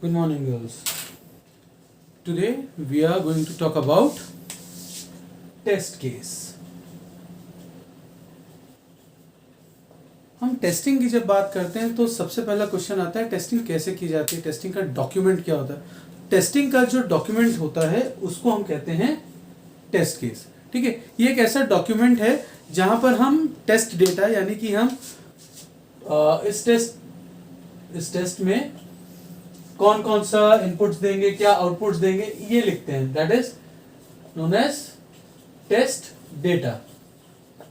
Good morning, girls. Today we are going to talk about test case. हम testing की जब बात करते हैं तो सबसे पहला क्वेश्चन आता है टेस्टिंग कैसे की जाती है, टेस्टिंग का डॉक्यूमेंट क्या होता है। टेस्टिंग का जो डॉक्यूमेंट होता है उसको हम कहते हैं टेस्ट केस। ठीक है, ये एक ऐसा डॉक्यूमेंट है जहां पर हम टेस्ट डेटा यानी कि हम इस टेस्ट में कौन कौन सा इनपुट्स देंगे, क्या आउटपुट्स देंगे, ये लिखते हैं। That is known as test data.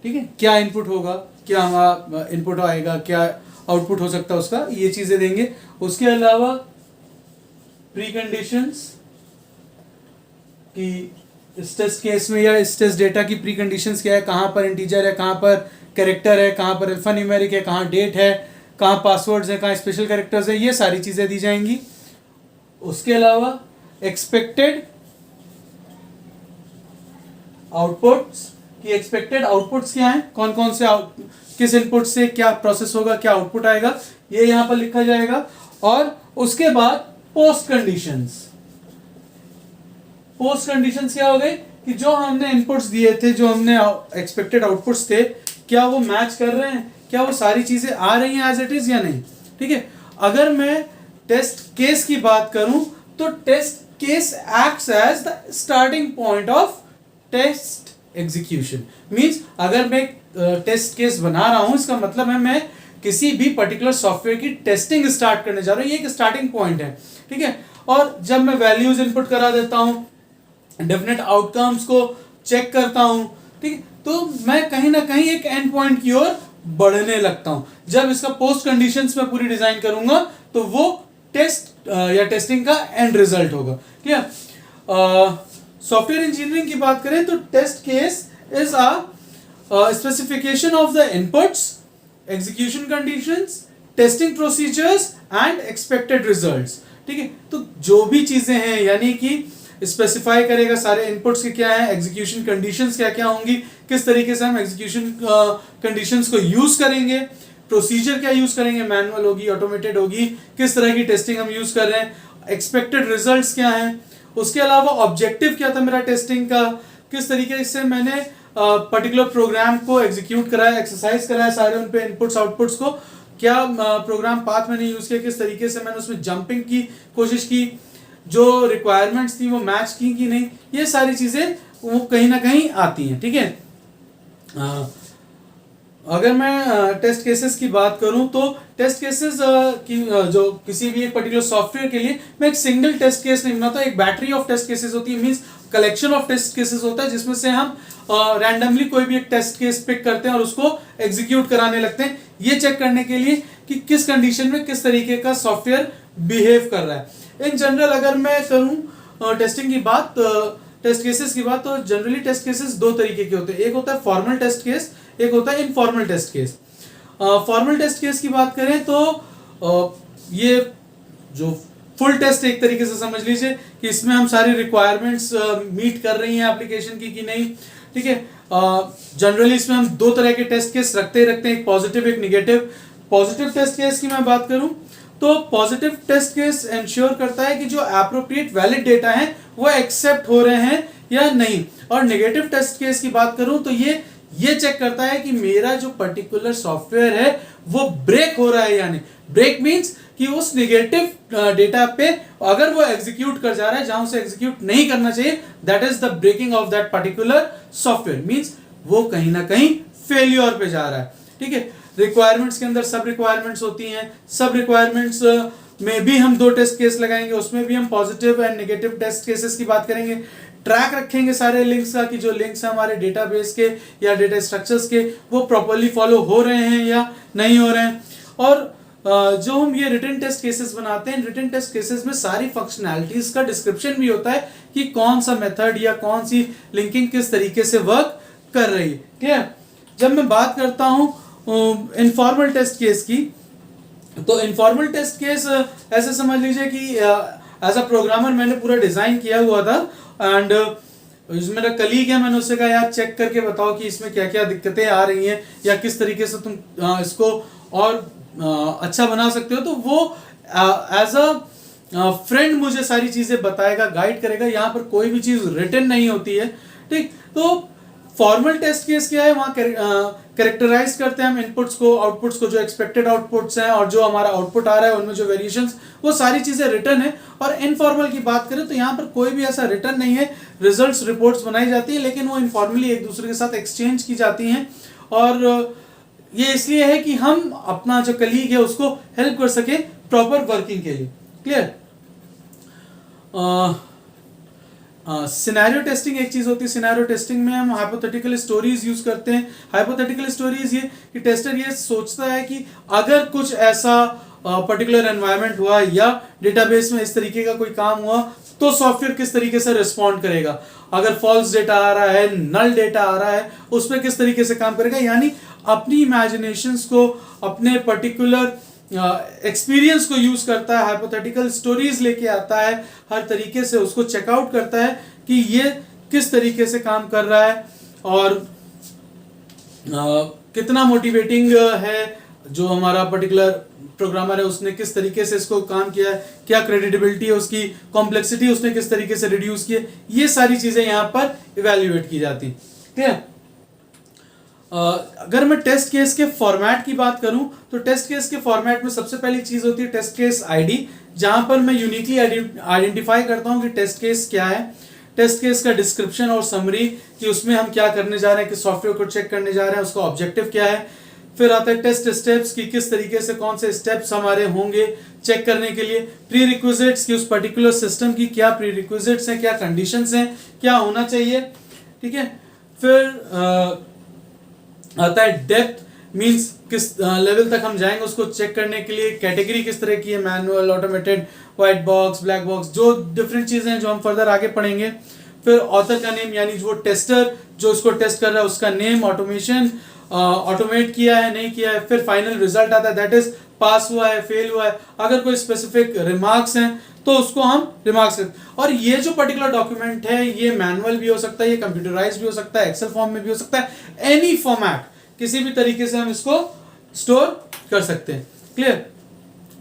ठीक है, क्या इनपुट होगा, क्या हमारा इनपुट आएगा, क्या आउटपुट हो सकता है उसका, ये चीजें देंगे। उसके अलावा प्री कंडीशंस कि इस टेस्ट केस में या इस टेस्ट डेटा की प्री कंडीशंस क्या है, कहां पर इंटीजर है, कहां पर कैरेक्टर है, कहां पर अल्फा न्यूमेरिक है, कहां डेट है, कहां पासवर्ड्स है, कहां स्पेशल कैरेक्टर्स है, ये सारी चीजें दी जाएंगी। उसके अलावा एक्सपेक्टेड आउटपुट्स कि एक्सपेक्टेड आउटपुट्स क्या हैं, कौन कौन से किस इनपुट से क्या प्रोसेस होगा, क्या आउटपुट आएगा, ये यहां पर लिखा जाएगा। और उसके बाद पोस्ट कंडीशंस। पोस्ट कंडीशंस क्या हो गए कि जो हमने इनपुट्स दिए थे, जो हमने एक्सपेक्टेड आउटपुट्स थे, क्या वो मैच कर रहे हैं, क्या वो सारी चीजें आ रही हैं एज इट इज या नहीं। ठीक है, अगर मैं टेस्ट केस की बात करूं तो test case acts as the starting point of test execution. Means अगर मैं टेस्ट केस बना रहा हूं, इसका मतलब है मैं किसी भी पर्टिकुलर सॉफ्टवेयर की टेस्टिंग स्टार्ट करने जा रहा हूं, ये एक स्टार्टिंग पॉइंट है। ठीक है, और जब मैं वैल्यूज इनपुट करा देता हूं, डेफिनेट आउटकम्स को चेक करता हूं, ठीक है, तो मैं कहीं ना कहीं एक एंड पॉइंट की ओर बढ़ने लगता हूं। जब इसका पोस्ट कंडीशंस में पूरी डिजाइन करूंगा तो वो टेस्ट या टेस्टिंग का एंड रिजल्ट होगा। ठीक है, सॉफ्टवेयर इंजीनियरिंग की बात करें तो test case is a specification of the inputs, execution conditions, testing procedures and expected results. ठीक है, तो जो भी चीजें हैं यानी कि स्पेसिफाई करेगा सारे इनपुट्स के क्या है, एग्जीक्यूशन कंडीशंस क्या क्या होंगी, किस तरीके से हम एग्जीक्यूशन कंडीशंस को यूज करेंगे, प्रोसीजर क्या यूज करेंगे, मैनुअल होगी, ऑटोमेटेड होगी, किस तरह की टेस्टिंग हम यूज कर रहे हैं, एक्सपेक्टेड रिजल्ट्स क्या हैं। उसके अलावा ऑब्जेक्टिव क्या था मेरा टेस्टिंग का, किस तरीके से मैंने पर्टिकुलर प्रोग्राम को एग्जीक्यूट कराया, एक्सरसाइज कराया सारे उन पे इनपुट्स आउटपुट्स को, क्या प्रोग्राम पाथ मैंने यूज किया, किस तरीके से मैंने उसमें जंपिंग की कोशिश की, जो रिक्वायरमेंट्स थी वो मैच की कि नहीं, ये सारी चीजें वो कहीं ना कहीं आती हैं। ठीक है, अगर मैं टेस्ट केसेस की बात करूं तो टेस्ट केसेस की जो किसी भी एक पर्टिकुलर सॉफ्टवेयर के लिए मैं एक सिंगल टेस्ट केस नहीं बनाता, एक बैटरी ऑफ टेस्ट केसेस होती है। Means collection of test cases होता है जिसमें से हम रैंडमली कोई भी एक टेस्ट केस पिक करते हैं और उसको एग्जीक्यूट कराने लगते हैं, ये चेक करने के लिए कि किस कंडीशन में किस तरीके का सॉफ्टवेयर बिहेव कर रहा है। इन जनरल अगर मैं करूं टेस्टिंग की बात, टेस्ट केसेस की बात, तो जनरली टेस्ट केसेस दो तरीके के होते हैं। एक होता है फॉर्मल टेस्ट केस, एक होता है informal test case. Formal test case की बात करें तो ये जो फुल टेस्ट एक तरीके से समझ लीजिए कि इसमें हम सारी रिक्वायरमेंट्स मीट कर रही हैं एप्लीकेशन की कि नहीं। ठीक है, जनरली इसमें हम दो तरह के टेस्ट केस रखते हैं, एक पॉजिटिव एक निगेटिव। पॉजिटिव टेस्ट केस की मैं बात करूं तो पॉजिटिव टेस्ट केस इंश्योर करता है कि जो एप्रोप्रिएट वैलिड डेटा है वो एक्सेप्ट हो रहे हैं या नहीं। और नेगेटिव टेस्ट केस की बात करूं तो ये चेक करता है कि मेरा जो पर्टिकुलर सॉफ्टवेयर है वो ब्रेक हो रहा है या नहीं। ब्रेक मींस कि उस नेगेटिव डेटा पे अगर वो एग्जीक्यूट कर जा रहा है जहां उसे एग्जीक्यूट नहीं करना चाहिए, that is the breaking of that particular software. Means वो कहीं ना कहीं फेल्योर पे जा रहा है। ठीक है, रिक्वायरमेंट्स के अंदर सब रिक्वायरमेंट्स होती हैं, सब रिक्वायरमेंट्स में भी हम दो टेस्ट केस लगाएंगे, उसमें भी हम positive and negative test cases की बात करेंगे। ट्रैक रखेंगे सारे लिंक्स का कि जो लिंक्स हैं हमारे डेटाबेस के या डेटा स्ट्रक्चर्स के वो प्रॉपर्ली फॉलो हो रहे हैं या नहीं हो रहे हैं। और जो हम ये रिटन टेस्ट केसेस बनाते हैं, रिटन टेस्ट केसेस में सारी फंक्शनैलिटीज का डिस्क्रिप्शन भी होता है कि कौन सा मेथड या कौन सी लिंकिंग किस तरीके से वर्क कर रही है। ठीक है, जब मैं बात करता हूं इनफॉर्मल टेस्ट केस की, तो इनफॉर्मल टेस्ट केस ऐसे समझ लीजिए कि एज अ प्रोग्रामर मैंने पूरा डिजाइन किया हुआ था एंड मेरा कलीग है, मैंने उससे कहा यार चेक करके बताओ कि इसमें क्या क्या दिक्कतें आ रही हैं या किस तरीके से तुम इसको और अच्छा बना सकते हो। तो वो एज अ फ्रेंड मुझे सारी चीजें बताएगा, गाइड करेगा। यहाँ पर कोई भी चीज रिटन नहीं होती है, ठीक। तो फॉर्मल टेस्ट केस क्या है, वहां कैरेक्टराइज करते हैं हम इनपुट्स को, आउटपुट्स को, जो एक्सपेक्टेड आउटपुट्स हैं और जो हमारा आउटपुट आ रहा है उनमें जो वेरिएशंस, वो सारी चीजें रिटन है। और इनफॉर्मल की बात करें तो यहाँ पर कोई भी ऐसा रिटन नहीं है, रिजल्ट्स रिपोर्ट्स बनाई जाती है, लेकिन वो इनफॉर्मली एक दूसरे के साथ एक्सचेंज की जाती हैं। और ये इसलिए है कि हम अपना जो कलीग है उसको हेल्प कर सके प्रॉपर वर्किंग के लिए। क्लियर। सिनेरियो टेस्टिंग एक चीज होती है। सिनेरियो टेस्टिंग में हम हाइपोथेटिकल स्टोरीज यूज करते हैं। हाइपोथेटिकल स्टोरीज ये कि टेस्टर ये सोचता है कि अगर कुछ ऐसा पर्टिकुलर एनवायरनमेंट हुआ या डेटाबेस में इस तरीके का कोई काम हुआ तो सॉफ्टवेयर किस तरीके से रिस्पॉन्ड करेगा। अगर फॉल्स डेटा आ रहा है, नल डेटा आ रहा है, उस पर किस तरीके से काम करेगा। यानी अपनी इमेजिनेशंस को, अपने पर्टिकुलर एक्सपीरियंस को यूज करता है, हाइपोथेटिकल स्टोरीज लेके आता है, हर तरीके से उसको चेकआउट करता है कि ये किस तरीके से काम कर रहा है और कितना मोटिवेटिंग है। जो हमारा पर्टिकुलर प्रोग्रामर है उसने किस तरीके से इसको काम किया है, क्या क्रेडिबिलिटी है उसकी, कॉम्प्लेक्सिटी उसने किस तरीके से रिड्यूस की है, ये सारी चीजें यहाँ पर इवेल्युएट की जाती। ठीक है। अगर मैं टेस्ट केस के फॉर्मेट की बात करूं तो टेस्ट केस के फॉर्मेट में सबसे पहली चीज होती है टेस्ट केस आईडी, जहां पर मैं यूनिकली आइडेंटिफाई करता हूं कि टेस्ट केस क्या है। टेस्ट केस का डिस्क्रिप्शन और समरी कि उसमें हम क्या करने जा रहे हैं, किस सॉफ्टवेयर को चेक करने जा रहे हैं, उसका ऑब्जेक्टिव क्या है। फिर आता है टेस्ट स्टेप्स की किस तरीके से कौन से स्टेप्स हमारे होंगे चेक करने के लिए। प्री रिक्विजिट्स की उस पर्टिकुलर सिस्टम की क्या प्री रिक्विजिट्स हैं, क्या कंडीशंस हैं, क्या होना चाहिए। ठीक है। फिर आता है डेप्थ, मींस किस लेवल तक हम जाएंगे उसको चेक करने के लिए। कैटेगरी किस तरह की है, manual, automated, white box, black box, जो डिफरेंट चीजें हैं जो हम फर्दर आगे पढ़ेंगे। फिर ऑथर का नेम, यानी जो टेस्टर जो उसको टेस्ट कर रहा है उसका नेम, ऑटोमेशन ऑटोमेट किया है नहीं किया है। फिर फाइनल रिजल्ट आता है, दैट इज पास हुआ है, फेल हुआ है। अगर कोई स्पेसिफिक रिमार्क्स हैं तो उसको हम रिमार्क्स करते हैं। और ये जो पर्टिकुलर डॉक्यूमेंट है ये मैनुअल भी हो सकता है, ये कंप्यूटराइज भी हो सकता है, एक्सेल फॉर्म में भी हो सकता है, एनी फॉर्मेट, किसी भी तरीके से हम इसको स्टोर कर सकते हैं। क्लियर।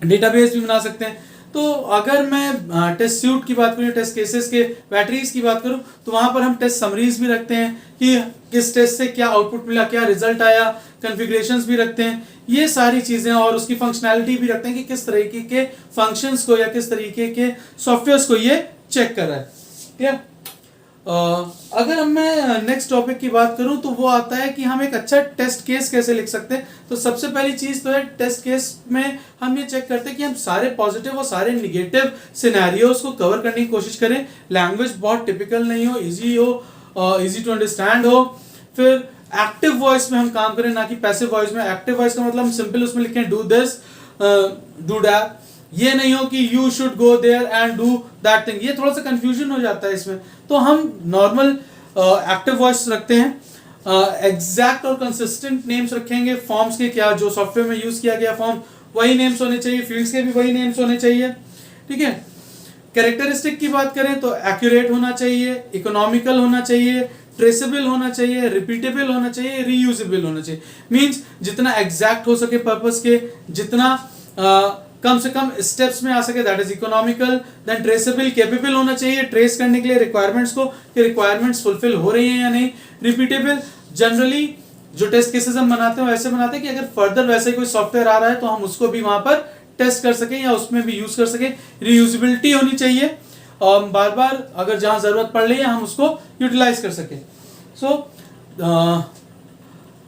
डेटाबेस भी बना सकते हैं। तो अगर मैं टेस्ट सूट की बात करूँ, टेस्ट केसेस के बैटरीज की बात करूँ तो वहां पर हम टेस्ट समरीज भी रखते हैं कि किस टेस्ट से क्या आउटपुट मिला, क्या रिजल्ट आया, कॉन्फ़िगरेशंस भी रखते हैं, ये सारी चीजें। और उसकी फंक्शनैलिटी भी रखते हैं कि किस तरीके के फंक्शंस को या किस तरीके के सॉफ्टवेयर्स को ये चेक कर रहा है। ठीक है। अगर मैं नेक्स्ट टॉपिक की बात करूं तो वो आता है कि हम एक अच्छा टेस्ट केस कैसे लिख सकते हैं। तो सबसे पहली चीज तो है टेस्ट केस में हम ये चेक करते हैं कि हम सारे पॉजिटिव और सारे निगेटिव सिनेरियोस को कवर करने की कोशिश करें। लैंग्वेज बहुत टिपिकल नहीं हो, इजी टू अंडरस्टैंड हो। फिर एक्टिव वॉइस में हम काम करें, ना कि पैसिव वॉइस में। एक्टिव वॉइस का मतलब हम सिंपल उसमें लिखें डू दिस, डू दैट। ये नहीं हो कि you should go there and do that thing, ये थोड़ा सा कंफ्यूजन हो जाता है इसमें। तो हम नॉर्मल एक्टिव वॉइस रखते हैं। एग्जैक्ट और कंसिस्टेंट नेम्स रखेंगे फॉर्म्स के, क्या जो सॉफ्टवेयर में यूज किया गया फॉर्म वही नेम्स होने चाहिए, फील्ड्स के भी वही नेम्स होने चाहिए। ठीक है। कैरेक्टरिस्टिक की बात करें तो एक्यूरेट होना चाहिए, इकोनॉमिकल होना चाहिए, ट्रेसेबल होना चाहिए, रिपीटेबल होना चाहिए, रीयूजेबल होना चाहिए। मींस जितना एग्जैक्ट हो सके पर्पस के, जितना कम से कम स्टेप्स में आ सके, that is economical. Then traceable, capable होना चाहिए ट्रेस करने के लिए रिक्वायरमेंट्स को कि रिक्वायरमेंट्स फुलफिल हो रही हैं या नहीं। रिपीटेबल, जनरली जो टेस्ट केसेस हम बनाते हैं वैसे बनाते हैं कि अगर फर्दर वैसे कोई सॉफ्टवेयर आ रहा है तो हम उसको भी वहां पर टेस्ट कर सकें या उसमें भी यूज कर सकें। रीयूजेबिलिटी होनी चाहिए, बार बार अगर जहां जरूरत पड़ रही है हम उसको यूटिलाइज कर सकें। So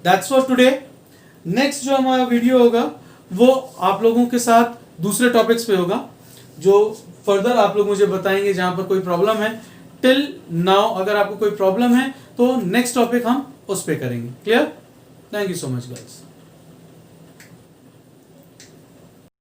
that's for today. Next जो हमारा वीडियो होगा वो आप लोगों के साथ दूसरे टॉपिक्स पे होगा, जो फर्दर आप लोग मुझे बताएंगे जहां पर कोई प्रॉब्लम है। टिल नाउ अगर आपको कोई प्रॉब्लम है तो नेक्स्ट टॉपिक हम उस पे करेंगे। Clear. Thank you so much guys.